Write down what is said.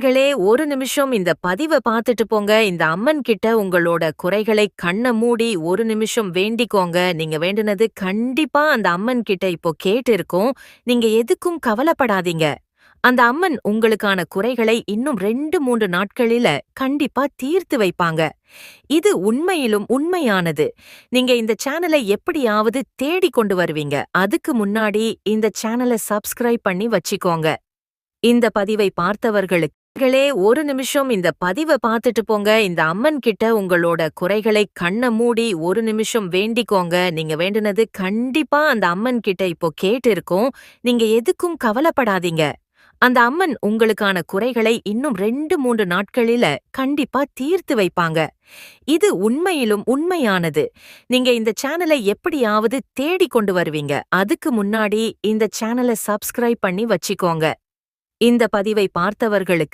களே ஒரு நிமிஷம் இந்த பதிவ பார்த்துட்டு போங்க. இந்த அம்மன் கிட்ட உங்களோட குறைகளை கண்ண மூடி ஒரு நிமிஷம் வேண்டிக்கோங்க. நீங்க வேண்டுனது கண்டிப்பா அந்த அம்மன் கிட்ட இப்போ கேட்டிருக்கும். நீங்க எதுக்கும் கவலைப்படாதீங்க. அந்த அம்மன் உங்களுக்கான குறைகளை இன்னும் 2, 3 நாட்களில கண்டிப்பா தீர்த்து வைப்பாங்க. இது உண்மையிலும் உண்மையானது. நீங்க இந்த சேனலை எப்படியாவது தேடிக் கொண்டு வருவீங்க. அதுக்கு முன்னாடி இந்த சேனல சப்ஸ்கிரைப் பண்ணி வச்சிக்கோங்க. இந்த பதிவை பார்த்தவர்களுக்கு களே ஒரு நிமிஷம் இந்த பதிவ பார்த்துட்டு போங்க. இந்த அம்மன் கிட்ட உங்களோட குறைகளை கண்ண மூடி ஒரு நிமிஷம் வேண்டிக்கோங்க. நீங்க வேண்டுனது கண்டிப்பா அந்த அம்மன் கிட்ட இப்போ கேட்டிருக்கும். நீங்க எதுக்கும் கவலைப்படாதீங்க. அந்த அம்மன் உங்களுக்கான குறைகளை இன்னும் 2, 3 நாட்களில கண்டிப்பா தீர்த்து வைப்பாங்க. இது உண்மையிலும் உண்மையானது. நீங்க இந்த சேனலை எப்படியாவது தேடிக் கொண்டு வருவீங்க. அதுக்கு முன்னாடி இந்த சேனல சப்ஸ்கிரைப் பண்ணி வச்சிக்கோங்க. இந்த பதிவை பார்த்தவர்களுக்கு